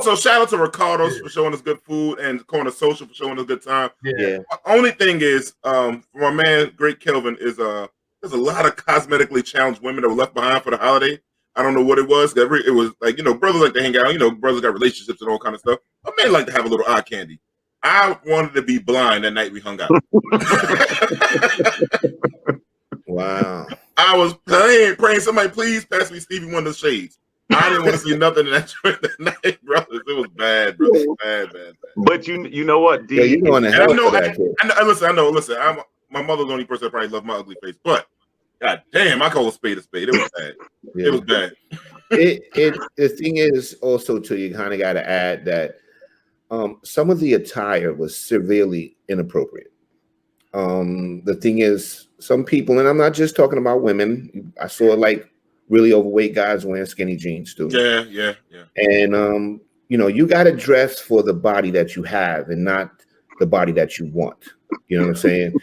Also, shout out to Ricardo's for showing us good food and Corner Social for showing us a good time. Yeah. Only thing is, for my man, Great Kelvin, is there's a lot of cosmetically challenged women that were left behind for the holiday. I don't know what it was. It was like, brothers like to hang out. Brothers got relationships and all kind of stuff. A man like to have a little eye candy. I wanted to be blind that night we hung out. Wow. I was praying, somebody please pass me Stevie Wonder's shades. I didn't want to see nothing in that joint that night, brothers. It was bad, bro. Bad. But you know what, D? Yeah, you're going to hell for that kid. Listen. My mother's the only person that probably loved my ugly face, but god damn, I call a spade a spade. It was bad. Yeah. It was bad. The thing is also too, you kind of got to add that some of the attire was severely inappropriate. The thing is, some people, and I'm not just talking about women. I saw like really overweight guys wearing skinny jeans too. Yeah. And you got to dress for the body that you have and not the body that you want. You know what I'm saying?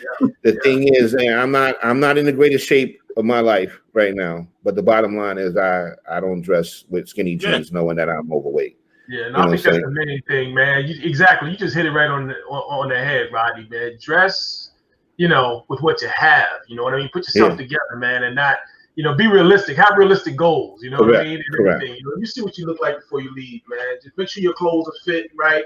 The thing is, I'm not in the greatest shape of my life right now, but the bottom line is I don't dress with skinny jeans knowing that I'm overweight. Yeah, no, I think that's the main thing, man. You just hit it right on the head, Rodney, man. Dress, with what you have. You know what I mean? Put yourself together, man, and not, be realistic. Have realistic goals. You know what I mean? And everything. You see what you look like before you leave, man. Just make sure your clothes are fit right.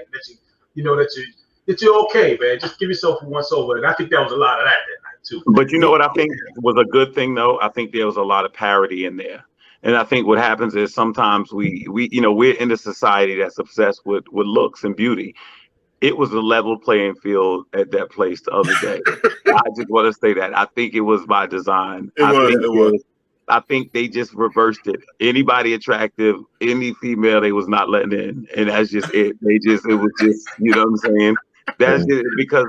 That you're okay, man. Just give yourself a once over. And I think there was a lot of that night too. But you know what I think was a good thing though? I think there was a lot of parity in there. And I think what happens is sometimes we're in a society that's obsessed with looks and beauty. It was a level playing field at that place the other day. I just want to say that. I think it was by design. I think they just reversed it. Anybody attractive, any female, they was not letting in, and that's just it. It was just, you know what I'm saying? That's it, because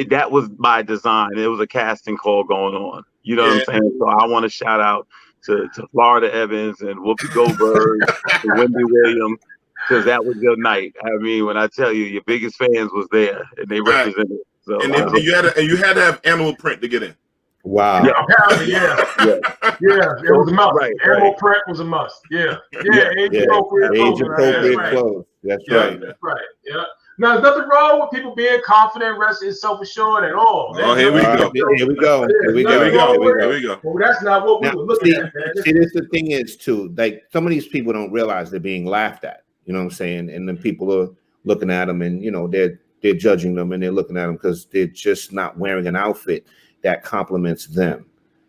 that was by design. It was a casting call going on. You know what I'm saying? So I want to shout out to Florida Evans and Whoopi Goldberg, to Wendy Williams, because that was your night. I mean, when I tell you, your biggest fans was there, and they represented. So and you had to have animal print to get in. Wow. Yeah, apparently, it was a must. Right, animal print was a must. Age appropriate clothes. That's right. That's right. Yeah. Now, there's nothing wrong with people being confident, rested, self-assured at all. Oh, here we go. Well, that's not what we were looking at. See, this the thing is too. Like some of these people don't realize they're being laughed at. You know what I'm saying? And then people are looking at them, and they're judging them, and they're looking at them because they're just not wearing an outfit that compliments them.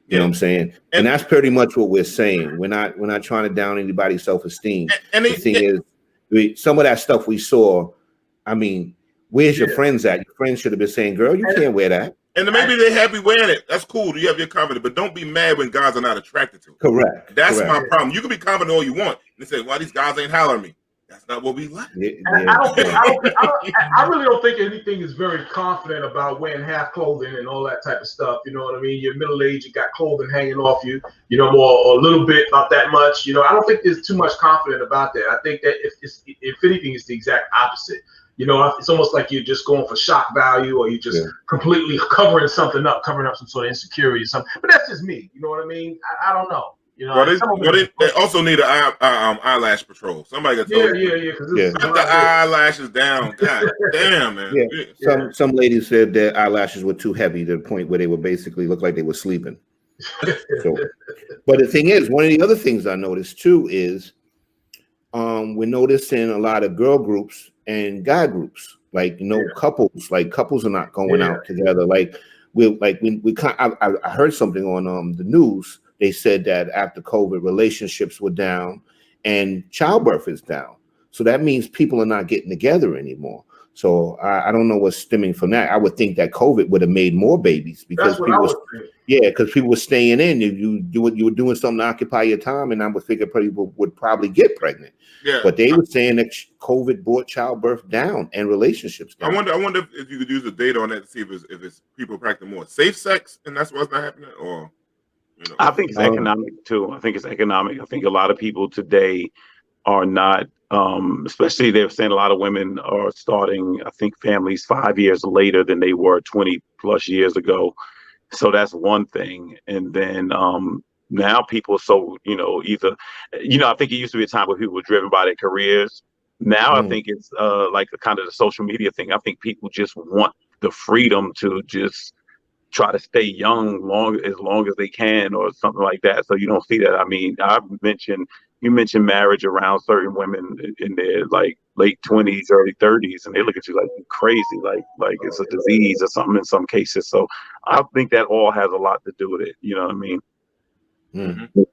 You know what I'm saying? And that's pretty much what we're saying. We're not trying to down anybody's self-esteem. And the thing is, some of that stuff we saw, I mean, where's your friends at? Your friends should have been saying, girl, you can't wear that. And maybe they're happy wearing it. That's cool. You have your confidence, but don't be mad when guys are not attracted to it. Correct. That's my problem. You can be confident all you want and say, why these guys ain't hollering at me? That's not what we like. I really don't think anything is very confident about wearing half clothing and all that type of stuff. You know what I mean? You're middle aged, you got clothing hanging off you, or a little bit, not that much. I don't think there's too much confident about that. I think that if anything, it's the exact opposite. It's almost like you're just going for shock value, or you're just completely covering something up, covering up some sort of insecurity or something. But that's just me. You know what I mean? I don't know. They also need an eyelash patrol. Somebody got told put the eyelashes down. God damn, man. Some ladies said their eyelashes were too heavy to the point where they would basically look like they were sleeping. But the thing is, one of the other things I noticed too is we're noticing a lot of girl groups and guy groups, couples. Like couples are not going out together. I heard something on the news. They said that after COVID, relationships were down and childbirth is down. So that means people are not getting together anymore. So I don't know what's stemming from that. I would think that COVID would have made more babies because people were staying in. You were doing something to occupy your time, and I would figure people would probably get pregnant. Yeah. But they were saying that COVID brought childbirth down and relationships down. I wonder if you could use the data on that to see if it's people practicing more safe sex, and that's what's not happening, or. I think it's economic too. I think it's economic. I think a lot of people today are not, especially they're saying a lot of women are starting, I think, families 5 years later than they were 20 plus years ago. So that's one thing. And then now people, I think it used to be a time where people were driven by their careers. Now I think it's like the kind of the social media thing. I think people just want the freedom to just try to stay young as long as they can, or something like that. So you don't see that. I mean, you mentioned marriage around certain women in their like late 20s, early 30s, and they look at you like you're crazy, like it's a disease or something in some cases. So I think that all has a lot to do with it. You know what I mean? Mm.